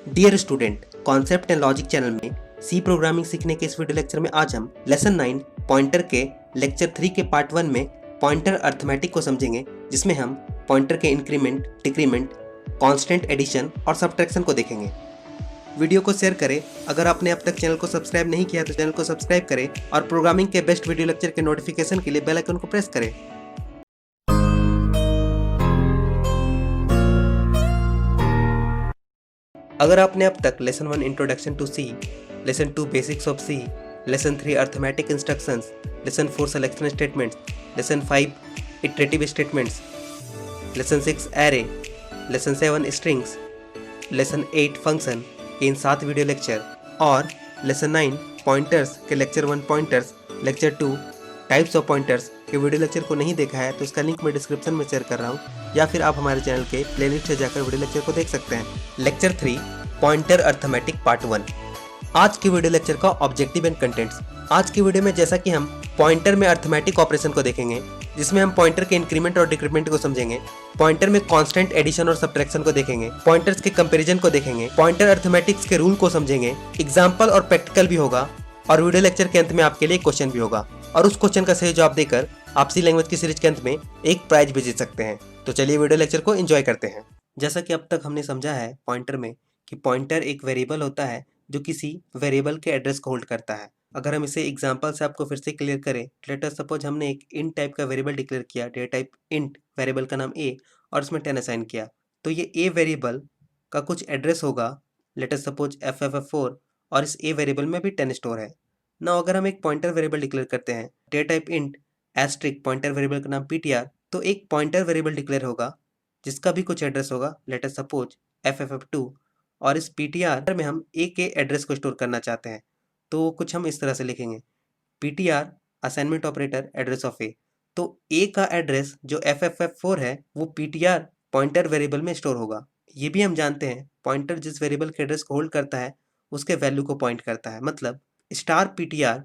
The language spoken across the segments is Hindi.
Dear student, concept and logic channel में सी प्रोग्रामिंग सीखने के इस वीडियो लेक्चर में आज हम लेसन 9 पॉइंटर के लेक्चर 3 के पार्ट 1 में पॉइंटर अर्थमेटिक को समझेंगे, जिसमें हम पॉइंटर के इंक्रीमेंट, डिक्रीमेंट, कांस्टेंट एडिशन और सब्ट्रैक्शन को देखेंगे। वीडियो को शेयर करें। अगर आपने अब तक चैनल को सब्सक्राइब नहीं किया तो चैनल को सब्सक्राइब करें और प्रोग्रामिंग के बेस्ट वीडियो लेक्चर के नोटिफिकेशन के लिए बेल आइकन को प्रेस करें। अगर आपने अब तक lesson 1 introduction to C, lesson 2 basics of C, lesson 3 arithmetic instructions, lesson 4 selection statements, lesson 5 iterative statements, lesson 6 array, lesson 7 strings, lesson 8 function के इन 7 वीडियो लेक्चर और लेसन 9 पॉइंटर्स के lecture 1 pointers, lecture 2 types of pointers के वीडियो लेक्चर को नहीं देखा है तो उसका लिंक मैं डिस्क्रिप्शन में शेयर कर रहा हूँ, या फिर आप हमारे चैनल के प्लेलिस्ट से जाकर वीडियो लेक्चर को देख सकते हैं। Lecture 3 pointer arithmetic part 1। आज की वीडियो लेक्चर का ऑब्जेक्टिव एंड कंटेंट्स। आज की वीडियो में जैसा कि हम पॉइंटर में अर्थमेटिक ऑपरेशन को देखेंगे, जिसमें हम पॉइंटर के इंक्रीमेंट और डिक्रीमेंट को समझेंगे, पॉइंटर में कांस्टेंट एडिशन और सब्ट्रैक्शन को देखेंगे, पॉइंटर्स के कंपैरिजन को देखेंगे, पॉइंटर अर्थमेटिक्स के रूल को समझेंगे, एग्जाम्पल और प्रैक्टिकल भी होगा और वीडियो लेक्चर के अंत में आपके लिए क्वेश्चन भी होगा और उस क्वेश्चन का सही जवाब देकर आप सी लैंग्वेज की सीरीज के अंत में एक प्राइज भी जीत सकते हैं। तो चलिए वीडियो लेक्चर को एंजॉय करते हैं। जैसा कि अब तक हमने समझा है पॉइंटर में कि पॉइंटर एक वेरिएबल होता है जो किसी वेरिएबल के एड्रेस को होल्ड करता है। अगर हम इसे एग्जांपल से आपको फिर से क्लियर करें, लेट अस सपोज हमने एक इंट टाइप का वेरिएबल डिक्लेयर किया, डेटा टाइप इंट, वेरिएबल का नाम ए और उसमें 10 असाइन किया, तो ये ए वेरिएबल का कुछ एड्रेस होगा, लेट अस सपोज FFF4, और इस ए वेरिएबल में भी 10 स्टोर है ना। अगर हम एक पॉइंटर वेरिएबल डिक्लेयर करते हैं, data type int asterisk, pointer variable का नाम PTR, तो एक पॉइंटर वेरिएबल डिक्लेयर होगा जिसका भी कुछ एड्रेस होगा, लेट अस सपोज FFF2, और इस PTR में हम ए के एड्रेस को स्टोर करना चाहते हैं, तो कुछ हम इस तरह से लिखेंगे, PTR assignment operator address of A. तो ए का एड्रेस जो FFF4 है वो PTR पॉइंटर वेरिएबल में स्टोर होगा। ये भी हम जानते हैं पॉइंटर जिस वेरिएबल के एड्रेस को होल्ड करता है उसके वैल्यू को पॉइंट करता है, मतलब स्टार PTR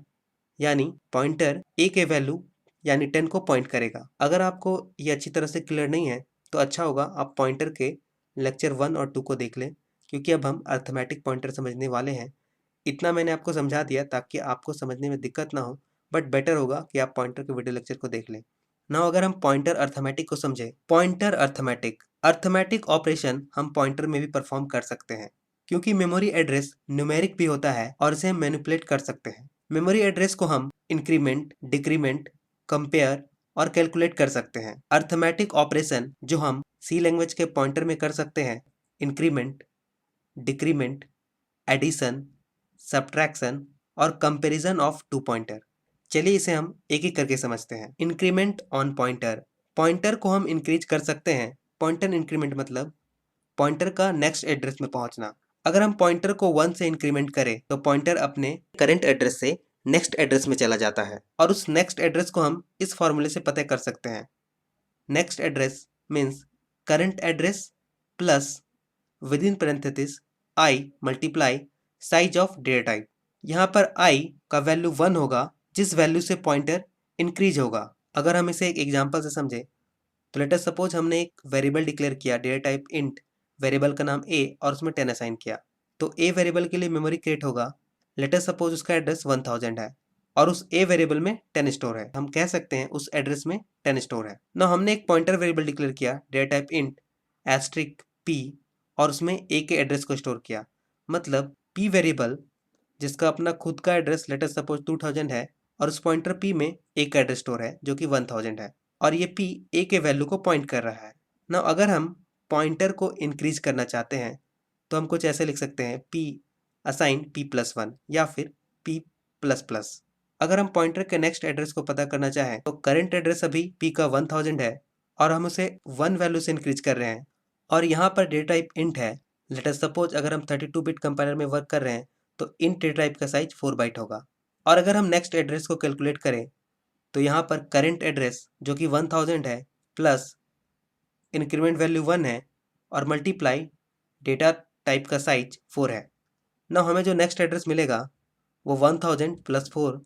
यानी पॉइंटर ए के वैल्यू यानी 10 को पॉइंट करेगा। अगर आपको ये अच्छी तरह से क्लियर नहीं है तो अच्छा होगा आप पॉइंटर के लेक्चर 1 और 2 को देख लें, क्योंकि अब हम अर्थमेटिक पॉइंटर समझने वाले हैं। इतना मैंने आपको समझा दिया ताकि आपको समझने में दिक्कत ना हो, बट बेटर होगा कि आप पॉइंटर के वीडियो लेक्चर को देख लें। नाउ अगर हम पॉइंटर अर्थमेटिक को समझे, पॉइंटर अर्थमेटिक ऑपरेशन हम पॉइंटर में भी परफॉर्म कर सकते हैं, क्योंकि मेमोरी एड्रेस न्यूमेरिक भी होता है और इसे हम मैनिपुलेट कर सकते हैं। मेमोरी एड्रेस को हम इंक्रीमेंट, डिक्रीमेंट, कंपेयर और कैलकुलेट कर सकते हैं। अर्थमेटिक ऑपरेशन जो हम सी लैंग्वेज के पॉइंटर में कर सकते हैं, इंक्रीमेंट, डिक्रीमेंट, एडिशन, सब्ट्रैक्शन और कंपैरिजन ऑफ टू पॉइंटर। चलिए इसे हम एक एक करके समझते हैं। इंक्रीमेंट ऑन पॉइंटर, पॉइंटर को हम इंक्रीज कर सकते हैं। पॉइंटर इंक्रीमेंट मतलब पॉइंटर का नेक्स्ट एड्रेस में पहुंचना। अगर हम पॉइंटर को 1 से इंक्रीमेंट करें तो पॉइंटर अपने करंट एड्रेस से नेक्स्ट एड्रेस में चला जाता है, और उस नेक्स्ट एड्रेस को हम इस फॉर्मूले से पता कर सकते हैं। Next address means current address plus with in parenthesis i multiply size of data type. यहाँ पर i का वैल्यू 1 होगा जिस वैल्यू से पॉइंटर इंक्रीज होगा। अगर हम इसे एक एग्जांपल से समझे तो लेट अस सपोज हमने एक वेरिएबल डिक्लेयर किया, डेटा टाइप इंट, वेरिएबल का नाम a और उसमें 10 असाइन किया, तो a वेरिएबल के लिए मेमोरी क्रिएट होगा। लेट अस सपोज उसका एड्रेस 1000 है और उस a वेरिएबल में 10 स्टोर है। हम कह सकते हैं उस एड्रेस में 10 स्टोर है ना। हमने एक पॉइंटर वेरिएबल डिक्लेयर किया, data type int asterisk p, और उसमें a के एड्रेस को स्टोर किया, मतलब p वेरिएबल जिसका अपना खुद का एड्रेस लेट अस सपोज 2000 है और उस पॉइंटर p में a का एड्रेस स्टोर है जो कि 1000 है, और ये p a के वैल्यू को पॉइंट कर रहा है ना। अगर हम पॉइंटर को इंक्रीज करना चाहते हैं तो हम कुछ ऐसे लिख सकते हैं, p असाइन p+1 या फिर p++। अगर हम पॉइंटर के नेक्स्ट एड्रेस को पता करना चाहें तो करंट एड्रेस अभी p का 1000 है और हम उसे 1 वैल्यू से इंक्रीज कर रहे हैं, और यहाँ पर डेटा टाइप इंट है। लेट अस सपोज अगर हम 32 बिट कंपाइलर में वर्क कर रहे हैं तो इंट डेटा टाइप का साइज 4 बाइट होगा। और अगर हम नेक्स्ट एड्रेस को कैलकुलेट करें तो यहाँ पर करंट एड्रेस जो कि 1000 है प्लस इंक्रीमेंट वैल्यू 1 है और मल्टीप्लाई डेटा टाइप का साइज 4 है ना। हमें जो नेक्स्ट एड्रेस मिलेगा वो 1000 + 4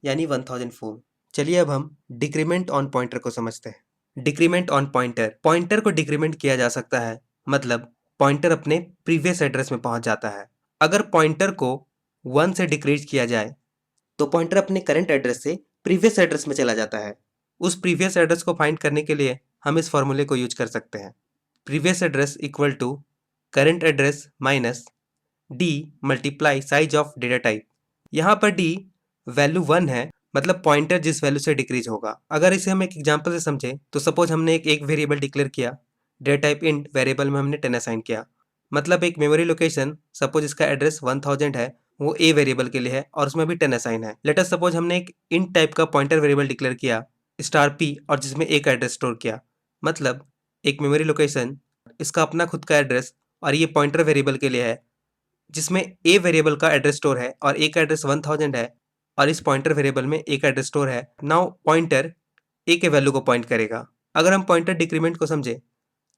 यानी 1004। चलिए अब हम डिक्रीमेंट ऑन पॉइंटर को समझते हैं। डिक्रीमेंट ऑन पॉइंटर, पॉइंटर को डिक्रीमेंट किया जा सकता है, मतलब पॉइंटर अपने प्रीवियस एड्रेस में पहुंच जाता है। अगर पॉइंटर को 1 से डिक्रीज किया जाए तो पॉइंटर अपने करंट एड्रेस से प्रीवियस एड्रेस में चला जाता है। उस प्रीवियस एड्रेस को फाइंड करने के लिए हम इस फॉर्मूले को यूज कर सकते हैं। Previous address equal to current address minus D multiply size of data type. यहाँ पर डी वैल्यू 1 है, मतलब पॉइंटर जिस वैल्यू से डिक्रीज होगा। अगर इसे हम एक एग्जांपल से समझें तो सपोज हमने एक वेरिएबल डिक्लेयर किया, डेटा टाइप इंट, वेरिएबल में हमने 10 असाइन किया। मतलब एक मेमोरी लोकेशन, सपोज इसका एड्रेस 1000 है, वो ए वेरिएबल के लिए है और उसमें भी 10 असाइन है। लेट अस सपोज हमने एक इंट टाइप का पॉइंटर वेरिएबल डिक्लेयर किया स्टार पी और जिसमें ए का एड्रेस स्टोर किया। मतलब एक मेमोरी लोकेशन, इसका अपना खुद का एड्रेस और ये पॉइंटर वेरिएबल के लिए है जिसमें ए वेरिएबल का एड्रेस स्टोर है और ए का एड्रेस 1000 है और इस पॉइंटर वेरिएबल में ए का एड्रेस स्टोर है। नाउ पॉइंटर ए के वैल्यू को पॉइंट करेगा। अगर हम पॉइंटर डिक्रीमेंट को समझे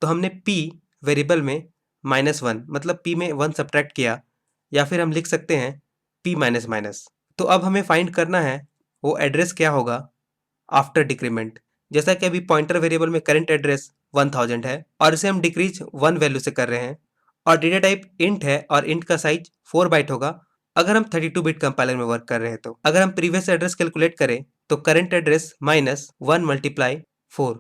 तो हमने पी वेरिएबल में -1, मतलब पी में 1 सब्ट्रैक्ट किया, या फिर हम लिख सकते हैं पी माइनस माइनस। तो अब हमें फाइंड करना है वो एड्रेस क्या होगा आफ्टर डिक्रीमेंट। जैसा कि अभी पॉइंटर वेरिएबल में करंट एड्रेस 1000 है और इसे हम डिक्रीज 1 वैल्यू से कर रहे हैं और डेटा टाइप इंट है और इंट का साइज 4 बाइट होगा अगर हम 32 बिट कंपाइलर में वर्क कर रहे हैं। तो अगर हम प्रीवियस एड्रेस कैलकुलेट करें तो करंट एड्रेस माइनस 1 मल्टीप्लाई 4,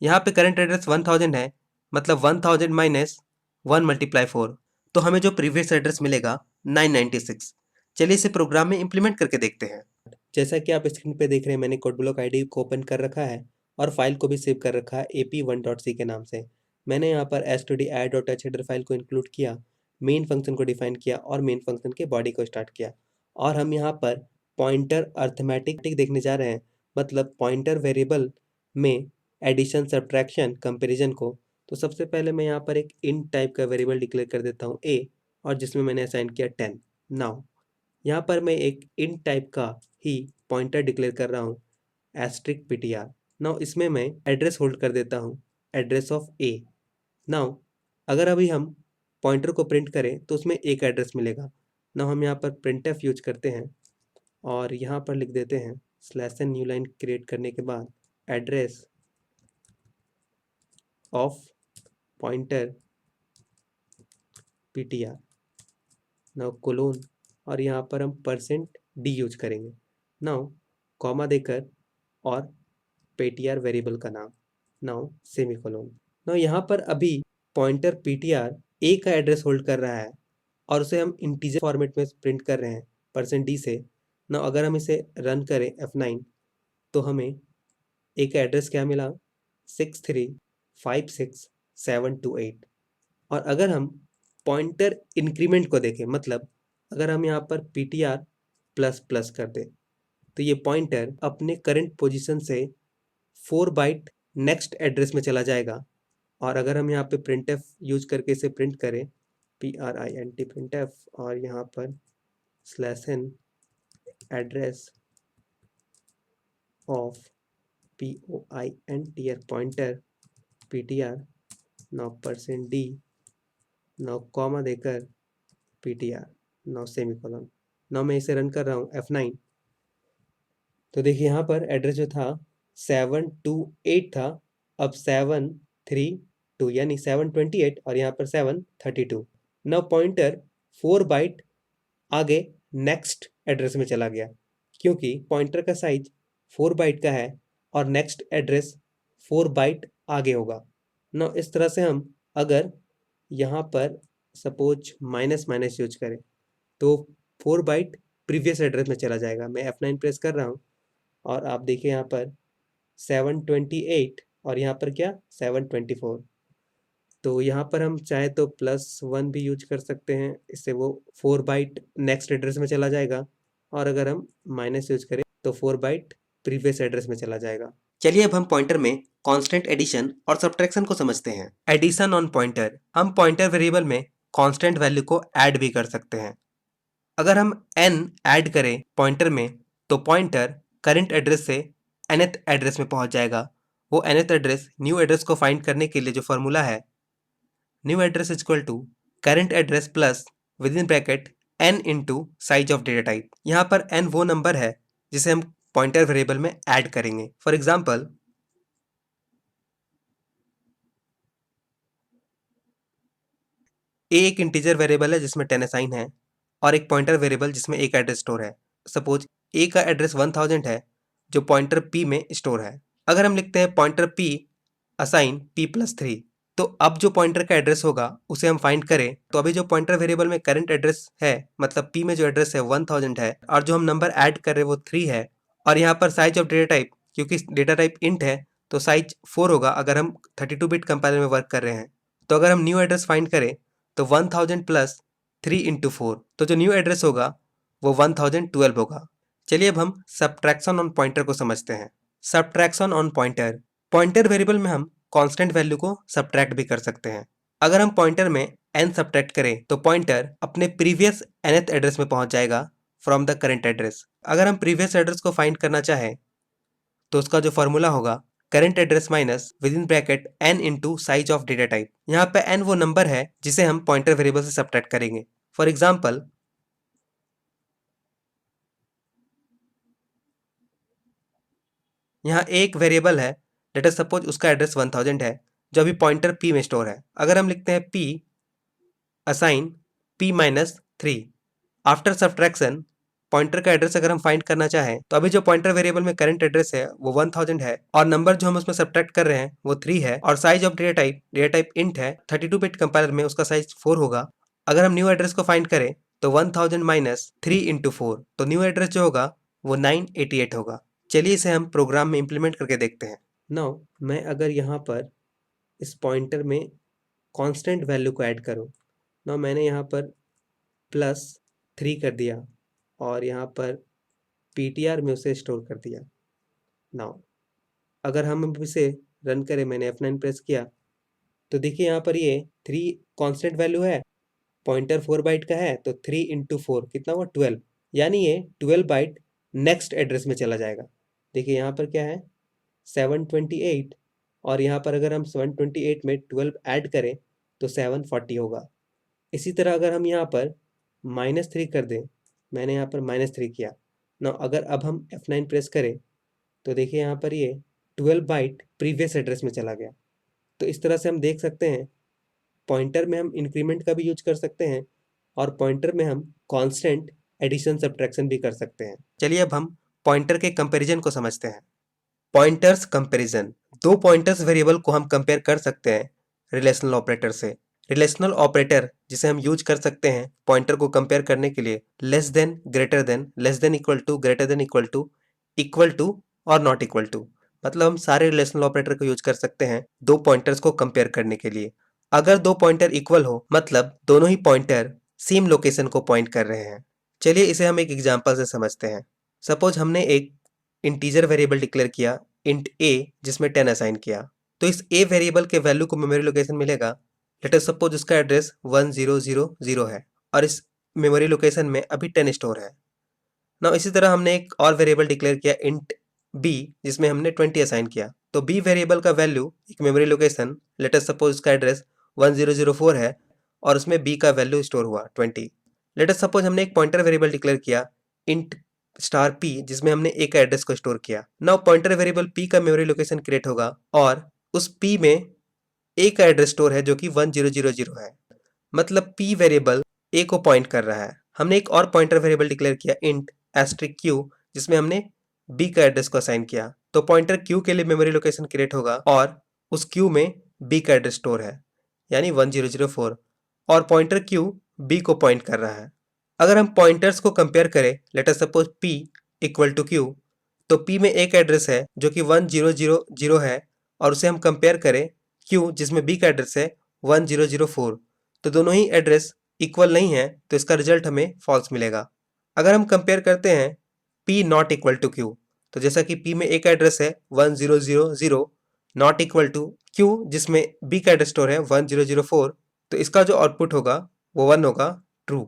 यहाँ पे करंट एड्रेस 1000 है, मतलब 1000 माइनस 1 मल्टीप्लाई 4, तो हमें जो प्रीवियस एड्रेस मिलेगा 996। चलिए इसे प्रोग्राम में इम्प्लीमेंट करके देखते हैं। जैसा कि आप स्क्रीन पे देख रहे हैं, मैंने कोडब्लॉक आईडी को ओपन कर रखा है और फाइल को भी सेव कर रखा है ap1.c के नाम से। मैंने यहाँ पर stdio.h फाइल को इंक्लूड किया, मेन फंक्शन को डिफाइन किया और मेन फंक्शन के बॉडी को स्टार्ट किया। और हम यहाँ पर पॉइंटर अर्थमेटिक देखने जा रहे हैं, मतलब पॉइंटर वेरिएबल में एडिशन, सब्ट्रैक्शन, कंपेरिजन को। तो सबसे पहले मैं यहाँ पर एक इंट टाइप का वेरिएबल डिक्लेयर कर देता हूँ a, और जिसमें मैंने असाइन किया 10। नाउ यहाँ पर मैं एक इंट टाइप का ही पॉइंटर डिक्लेयर कर रहा हूँ एस्ट्रिक ptr। नाउ इसमें मैं एड्रेस होल्ड कर देता हूँ एड्रेस ऑफ a। नाउ अगर अभी हम पॉइंटर को प्रिंट करें तो उसमें एक एड्रेस मिलेगा। नाउ हम यहाँ पर printf यूज करते हैं और यहाँ पर लिख देते हैं /n न्यू लाइन क्रिएट करने के बाद address of pointer ptr, now colon, और यहाँ पर हम %d यूज करेंगे। नाउ कॉमा देकर और ptr वेरिएबल का नाम, नाउ सेमीकोलोन। नाउ यहाँ पर अभी पॉइंटर ptr a का एड्रेस होल्ड कर रहा है और उसे हम इंटीजर फॉर्मेट में प्रिंट कर रहे हैं %d से। नाउ अगर हम इसे रन करें F9 तो हमें a का एड्रेस क्या मिला 6356728। और अगर हम पॉइंटर इंक्रीमेंट को देखें, मतलब अगर हम यहाँ पर ptr प्लस प्लस कर दें तो ये पॉइंटर अपने करंट पोजीशन से 4 बाइट नेक्स्ट एड्रेस में चला जाएगा। और अगर हम यहाँ पे printf यूज करके इसे प्रिंट करें print printf और यहाँ पर /n address of pointer pointer ptr, now %d, now comma देकर ptr, नाउ सेमीकोलन। नाउ मैं इसे रन कर रहा हूँ F9 तो देखिए यहाँ पर एड्रेस जो था 728 था, अब 732, यानी 728 और यहाँ पर 732। नाउ पॉइंटर 4 बाइट आगे नेक्स्ट एड्रेस में चला गया क्योंकि पॉइंटर का साइज 4 बाइट का है और नेक्स्ट एड्रेस 4 बाइट आगे होगा। नाउ इस तरह से हम अगर यहाँ पर सपोज माइनस माइनस यूज करें तो 4 बाइट प्रीवियस एड्रेस में चला जाएगा। मैं F9 प्रेस कर रहा हूँ और आप देखिए यहाँ पर 728 और यहाँ पर क्या 724। तो यहाँ पर हम चाहे तो +1 भी यूज कर सकते हैं, इससे वो 4 बाइट नेक्स्ट एड्रेस में चला जाएगा। और अगर हम माइनस यूज करें तो 4 बाइट प्रीवियस एड्रेस में चला जाएगा। चलिए अब हम पॉइंटर में कांस्टेंट एडिशन और सब्ट्रैक्शन को समझते हैं। एडिशन ऑन पॉइंटर, हम पॉइंटर वेरिएबल में कांस्टेंट वैल्यू को ऐड भी कर सकते हैं। अगर हम n ऐड करें पॉइंटर में तो पॉइंटर करंट एड्रेस से nth एड्रेस में पहुंच जाएगा। वो nth एड्रेस न्यू एड्रेस को फाइंड करने के लिए जो फॉर्मूला है, new address equal to current address plus with in bracket n into size of data type. यहाँ पर n वो नंबर है जिसे हम पॉइंटर वेरिएबल में ऐड करेंगे। फॉर एग्जाम्पल एक इंटीजर वेरिएबल है जिसमें 10 असाइन है और एक पॉइंटर वेरिएबल जिसमें एक एड्रेस स्टोर है। सपोज ए का एड्रेस 1000 है जो पॉइंटर पी में स्टोर है। अगर हम लिखते हैं पॉइंटर पी असाइन p+3, तो अब जो पॉइंटर का एड्रेस होगा उसे हम फाइंड करें तो अभी जो पॉइंटर वेरिएबल में करंट एड्रेस है मतलब p में जो एड्रेस है 1000 है और जो हम नंबर ऐड कर रहे हैं वो 3 है और यहाँ पर साइज ऑफ डेटा टाइप, क्योंकि डेटा टाइप इंट है तो साइज 4 होगा अगर हम 32 बिट कंपाइलर में वर्क कर रहे हैं। तो अगर हम न्यू एड्रेस फाइंड करें तो 1000 प्लस 3 इंटू 4, तो जो न्यू एड्रेस होगा वो 1012 होगा। चलिए अब हम सब्ट्रैक्शन ऑन पॉइंटर को समझते हैं। Subtraction on pointer, pointer variable में हम कांस्टेंट वैल्यू को सब्ट्रैक्ट भी कर सकते हैं। अगर हम पॉइंटर में n सब्ट्रैक्ट करें तो पॉइंटर अपने प्रीवियस nth एड्रेस में पहुंच जाएगा फ्रॉम द करंट एड्रेस। अगर हम प्रीवियस एड्रेस को फाइंड करना चाहें तो उसका जो फॉर्मूला होगा current address minus with in bracket n into size of data type. यहाँ पे n वो नंबर है जिसे हम पॉइंटर वेरिएबल से सब्ट्रैक्ट करेंगे। फॉर एग्जाम्पल यहाँ एक वेरिएबल है, लेट अस सपोज उसका एड्रेस 1000 है जो अभी पॉइंटर p में स्टोर है। अगर हम लिखते हैं p assign p-3 after subtraction, pointer का एड्रेस अगर हम फाइंड करना चाहें तो अभी जो पॉइंटर वेरिएबल में करंट एड्रेस है वो 1000 है और नंबर जो हम उसमें सब्ट्रैक्ट कर रहे हैं वो 3 है और size of data type int है। 32 बिट कंपाइलर में उसका साइज 4 होगा। अगर हम न्यू एड्रेस को फाइंड करें तो 1000 माइनस 3 इंटू 4, तो न्यू एड्रेस जो होगा वो 988 होगा। चलिए इसे हम प्रोग्राम में इम्प्लीमेंट करके देखते हैं। नाउ मैं अगर यहाँ पर इस पॉइंटर में कांस्टेंट वैल्यू को ऐड करूँ, नाउ मैंने यहाँ पर +3 कर दिया और यहाँ पर ptr में उसे स्टोर कर दिया। नाउ अगर हम अब इसे रन करें, मैंने F9 प्रेस किया तो देखिए यहाँ पर ये 3 कांस्टेंट वैल्यू है, पॉइंटर 4 बाइट का है तो 3 इंटू 4 कितना हुआ 12, यानी ये 12 बाइट नेक्स्ट एड्रेस में चला जाएगा। देखिए यहाँ पर क्या है 728 और यहाँ पर अगर हम 728 में 12 ऐड करें तो 740 होगा। इसी तरह अगर हम यहाँ पर -3 कर दें, मैंने यहाँ पर -3 किया ना, अगर अब हम F9 प्रेस करें तो देखिए यहाँ पर ये 12 बाइट प्रीवियस एड्रेस में चला गया। तो इस तरह से हम देख सकते हैं पॉइंटर में हम इंक्रीमेंट का भी यूज कर सकते हैं और पॉइंटर में हम कांस्टेंट एडिशन सब्ट्रैक्शन भी कर सकते हैं। चलिए अब हम पॉइंटर के कंपैरिजन को समझते हैं। पॉइंटर्स कंपैरिजन, दो पॉइंटर्स वेरिएबल को हम कंपेयर कर सकते हैं रिलेशनल ऑपरेटर से। रिलेशनल ऑपरेटर जिसे हम यूज कर सकते हैं पॉइंटर को कंपेयर करने के लिए less than, greater than, less than equal to, greater than equal to और नॉट इक्वल टू, मतलब हम सारे रिलेशनल ऑपरेटर को यूज कर सकते हैं दो पॉइंटर्स को कंपेयर करने के लिए। अगर दो पॉइंटर इक्वल हो मतलब दोनों ही पॉइंटर सेम लोकेशन को पॉइंट कर रहे हैं। चलिए इसे हम एक एग्जांपल से समझते हैं। सपोज हमने एक इंटीजर वेरिएबल डिक्लेयर किया इंट a जिसमें 10 असाइन किया, तो इस a वेरिएबल के वैल्यू को मेमोरी लोकेशन मिलेगा। लेट अस सपोज उसका एड्रेस 1000 है और इस मेमोरी लोकेशन में अभी 10 स्टोर है। ना इसी तरह हमने एक और वेरिएबल डिक्लेयर किया इंट b जिसमें हमने 20 असाइन किया, तो b वेरिएबल का वैल्यू एक memory location, late us suppose उसका एड्रेस 1004 है और उसमें b का वैल्यू स्टोर हुआ 20। लेट अस सपोज हमने एक पॉइंटर वेरिएबल डिक्लेयर किया इंट स्टार p जिसमें हमने a का एड्रेस को स्टोर किया। नाउ पॉइंटर वेरिएबल p का मेमोरी लोकेशन क्रिएट होगा और उस p में a का एड्रेस स्टोर है जो कि 1000 है, मतलब p वेरिएबल a को पॉइंट कर रहा है। हमने एक और पॉइंटर वेरिएबल डिक्लेयर किया इंट एस्ट्रिक q जिसमें हमने b का एड्रेस को असाइन किया, तो पॉइंटर q के लिए मेमोरी लोकेशन क्रिएट होगा और उस q में b का एड्रेस स्टोर है यानी 1004 और पॉइंटर q b को पॉइंट कर रहा है। अगर हम पॉइंटर्स को कंपेयर करें, let us suppose p equal to q, तो p में एक एड्रेस है जो कि 1000 है और उसे हम कंपेयर करें q जिसमें b का एड्रेस है 1004, तो दोनों ही एड्रेस इक्वल नहीं है तो इसका रिजल्ट हमें फॉल्स मिलेगा। अगर हम कंपेयर करते हैं p not equal to q, तो जैसा कि p में एक एड्रेस है 1000 नॉट इक्वल टू q जिसमें b का एड्रेस स्टोर है 1004, तो इसका जो आउटपुट होगा वो 1 होगा, ट्रू।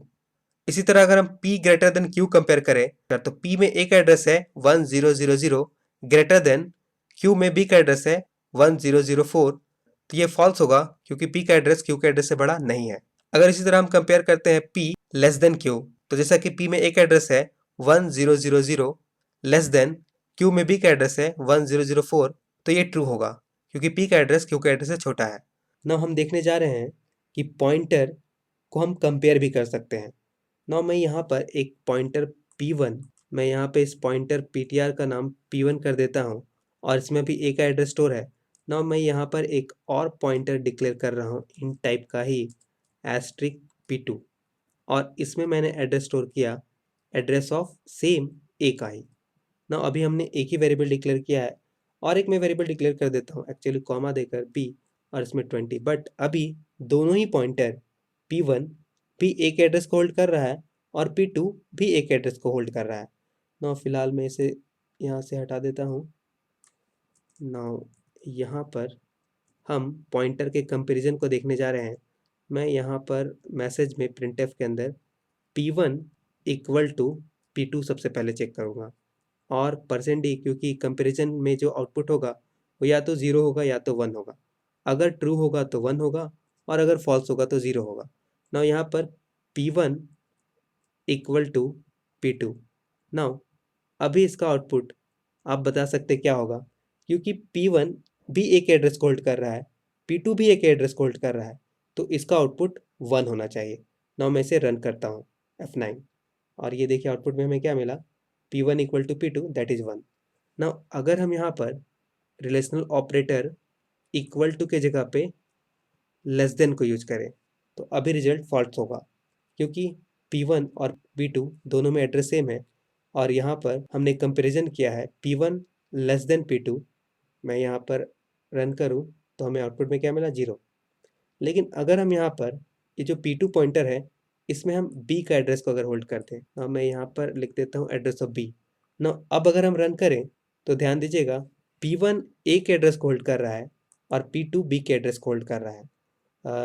इसी तरह अगर हम p greater than q compare करें तो p में एक एड्रेस है 1000 ग्रेटर देन q में b का एड्रेस है 1004, तो ये फॉल्स होगा क्योंकि p का एड्रेस q के एड्रेस से बड़ा नहीं है। अगर इसी तरह हम कंपेयर करते हैं p लेस देन q, तो जैसा कि p में एक एड्रेस है 1000 लेस देन q में b का एड्रेस है 1004, तो ये ट्रू होगा क्योंकि p का एड्रेस q के एड्रेस से छोटा है। नाउ हम देखने जा रहे हैं कि पॉइंटर को हम कंपेयर भी कर सकते हैं। नाउ मैं यहाँ पर एक पॉइंटर P1, मैं यहाँ पे इस पॉइंटर PTR का नाम P1 कर देता हूँ और इसमें भी एक एड्रेस स्टोर है। नाउ मैं यहाँ पर एक और पॉइंटर डिक्लेयर कर रहा हूँ इन टाइप का ही एस्ट्रिक P2 और इसमें मैंने एड्रेस स्टोर किया एड्रेस ऑफ सेम ए का ही। नाउ अभी हमने एक ही वेरिएबल डिक्लेयर किया है और एक मैं वेरिएबल डिक्लेयर कर देता हूँ एक्चुअली कॉमा देकर B और इसमें 20, बट अभी दोनों ही पॉइंटर P1 भी एक एड्रेस को होल्ड कर रहा है और P2 भी एक एड्रेस को होल्ड कर रहा है। नाउ फिलहाल मैं इसे यहाँ से हटा देता हूँ। नाउ यहाँ पर हम पॉइंटर के कंपैरिजन को देखने जा रहे हैं। मैं यहाँ पर मैसेज में प्रिंटफ के अंदर P1 इक्वल टू P2 सबसे पहले चेक करूँगा और %d, क्योंकि कंपैरिजन में जो आउटपुट होगा वो या तो 0 होगा या तो 1 होगा। अगर ट्रू होगा तो 1 होगा और अगर फॉल्स होगा तो 0 होगा। नाउ यहाँ पर P1 equal to P2। Now अभी इसका आउटपुट आप बता सकते क्या होगा, क्योंकि P1 भी एक एड्रेस को होल्ड कर रहा है, P2 भी एक एड्रेस को होल्ड कर रहा है, तो इसका आउटपुट 1 होना चाहिए। नाउ मैं इसे रन करता हूँ F9 और ये देखिए आउटपुट में हमें क्या मिला, P1 equal to P2 that is 1। Now अगर हम यहाँ पर रिलेशनल ऑपरेटर इक्वल टू के जगह पे लेस देन को यूज करें तो अभी रिजल्ट फॉल्स होगा, क्योंकि P1 और P2 दोनों में एड्रेस सेम है और यहाँ पर हमने कंपैरिजन किया है P1 लेस देन P2। मैं यहाँ पर रन करूँ तो हमें आउटपुट में क्या मिला, 0। लेकिन अगर हम यहाँ पर ये जो P2 पॉइंटर है इसमें हम B का एड्रेस को अगर होल्ड करते हैं तो मैं यहाँ पर लिख देता हूँ एड्रेस ऑफ B। ना अब अगर हम रन करें तो ध्यान दीजिएगा P1 A के एड्रेस को होल्ड कर रहा है और P2 B के एड्रेस को होल्ड कर रहा है।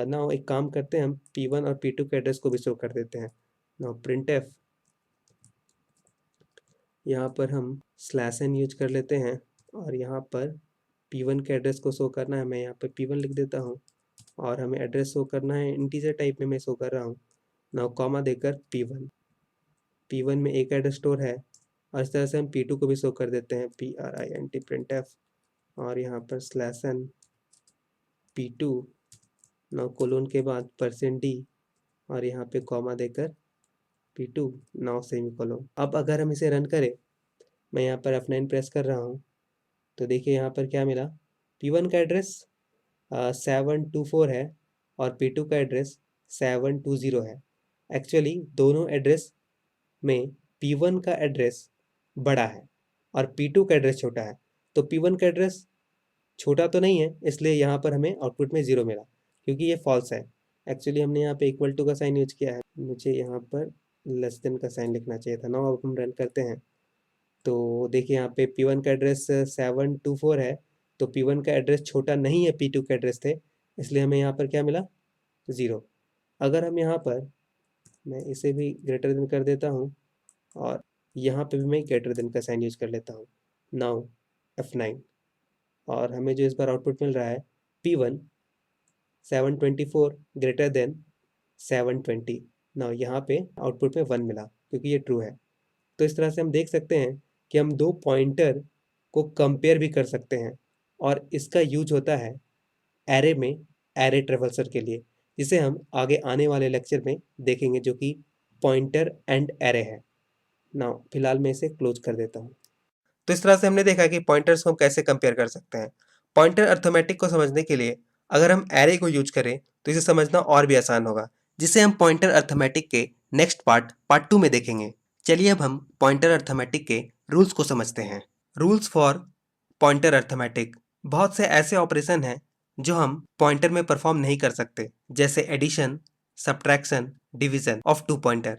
ना एक काम करते हैं, हम P1 और P2 के एड्रेस को भी शो कर देते हैं। ना printf, यहाँ पर हम /n यूज कर लेते हैं और यहाँ पर P1 के एड्रेस को शो करना है, मैं यहाँ पर P1 लिख देता हूँ और हमें एड्रेस शो करना है इंटीजर टाइप में मैं शो कर रहा हूँ। नाउ कॉमा देकर P1 में एक एड्रेस स्टोर है और इस तरह से हम P2 को भी शो कर देते हैं print printf और यहाँ पर /n P2 नाउ कोलोन के बाद %d और यहाँ पे कॉमा देकर P2 नाउ सेमीकोलन। अब अगर हम इसे रन करें, मैं यहाँ पर F9 प्रेस कर रहा हूँ तो देखिए यहाँ पर क्या मिला, P1 का एड्रेस 724 है और P2 का एड्रेस 720 है। एक्चुअली दोनों एड्रेस में P1 का एड्रेस बड़ा है और P2 का एड्रेस छोटा है, तो P1 का एड्रेस छोटा तो नहीं है, इसलिए यहाँ पर हमें आउटपुट में 0 मिला, क्योंकि ये फॉल्स है। एक्चुअली हमने यहाँ पे इक्वल टू का साइन यूज किया है, मुझे यहाँ पर लेस देन का साइन लिखना चाहिए था। नाउ अब हम रन करते हैं तो देखिए यहाँ पे P1 का एड्रेस 724 है, तो P1 का एड्रेस छोटा नहीं है P2 के एड्रेस थे, इसलिए हमें यहाँ पर क्या मिला, 0। अगर हम यहाँ पर, मैं इसे भी ग्रेटर देन कर देता हूँ और यहाँ पे भी मैं ग्रेटर देन का साइन यूज कर लेता हूँ। नाउ F9 और हमें जो इस बार आउटपुट मिल रहा है P1 724 ग्रेटर देन 720। नाउ यहाँ पे आउटपुट में 1 मिला क्योंकि ये ट्रू है। तो इस तरह से हम देख सकते हैं कि हम दो पॉइंटर को कंपेयर भी कर सकते हैं और इसका यूज होता है एरे में, एरे ट्रेवर्सर के लिए, जिसे हम आगे आने वाले लेक्चर में देखेंगे, जो कि पॉइंटर एंड एरे है। नाउ फिलहाल मैं इसे क्लोज कर देता हूँ। तो इस तरह से हमने देखा कि पॉइंटर्स को हम कैसे कंपेयर कर सकते हैं। पॉइंटर अर्थमेटिक को समझने के लिए अगर हम एरे को यूज करें तो इसे समझना और भी आसान होगा, जिसे हम पॉइंटर अर्थमेटिक के नेक्स्ट पार्ट 2 में देखेंगे। चलिए अब हम पॉइंटर अर्थमेटिक के रूल्स को समझते हैं। Rules for pointer arithmetic. बहुत से ऐसे ऑपरेशन हैं जो हम पॉइंटर में परफॉर्म नहीं कर सकते, जैसे addition, subtraction, division of 2 pointer.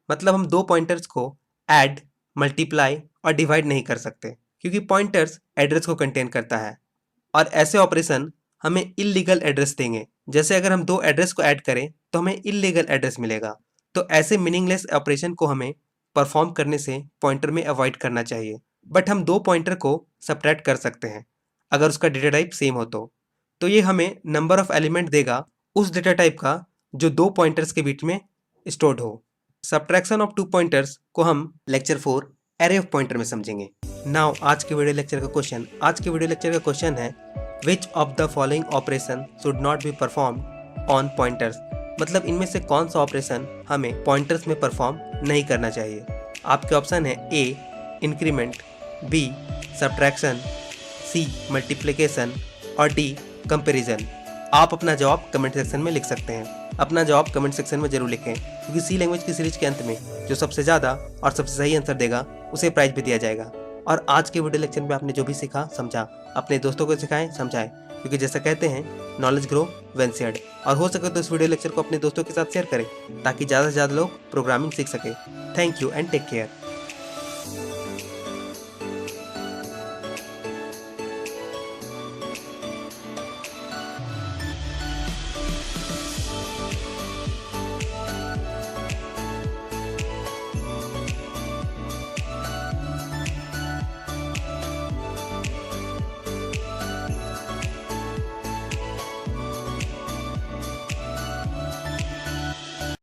मतलब हम 2 पॉइंटर्स को ऐड, मल्टीप्लाई और डिवाइड नहीं कर सकते, क्योंकि पॉइंटर्स एड्रेस को कंटेन करता है और ऐसे ऑपरेशन हमें इल्लीगल एड्रेस देंगे। जैसे अगर हम 2 एड्रेस को ऐड करें तो हमें इल्लीगल एड्रेस मिलेगा। तो ऐसे मीनिंगलेस ऑपरेशन को हमें परफॉर्म करने से पॉइंटर में अवॉइड करना चाहिए। बट हम 2 पॉइंटर को सब्ट्रैक्ट कर सकते हैं अगर उसका डेटा टाइप सेम हो तो ये हमें नंबर ऑफ एलिमेंट देगा उस डेटा टाइप का जो 2 पॉइंटर्स के बीच में स्टोर्ड हो। सब्ट्रैक्शन ऑफ 2 पॉइंटर्स को हम लेक्चर 4 एरे ऑफ पॉइंटर में समझेंगे। नाउ आज के वीडियो लेक्चर का क्वेश्चन है, which of the following operation should not be perform on pointers. मतलब इनमें से कौन सा ऑपरेशन हमें पॉइंटर्स में परफॉर्म नहीं करना चाहिए। आपके ऑप्शन है ए इंक्रीमेंट, बी सब्ट्रैक्शन, सी मल्टीप्लिकेशन और डी कंपैरिजन। आप अपना जवाब कमेंट सेक्शन में लिख सकते हैं। अपना जवाब कमेंट सेक्शन में जरूर लिखें, क्योंकि सी लैंग्वेज की सीरीज के अंत में जो सबसे ज़्यादा और सबसे सही आंसर देगा उसे प्राइज भी दिया जाएगा। और आज के वीडियो लेक्चर में आपने जो भी सीखा समझा, अपने दोस्तों को सिखाएं समझाएं, क्योंकि जैसा कहते हैं नॉलेज ग्रो व्हेन शेयर्ड। और हो सके तो इस वीडियो लेक्चर को अपने दोस्तों के साथ शेयर करें, ताकि ज़्यादा से ज़्यादा लोग प्रोग्रामिंग सीख सकें। Thank you and take care.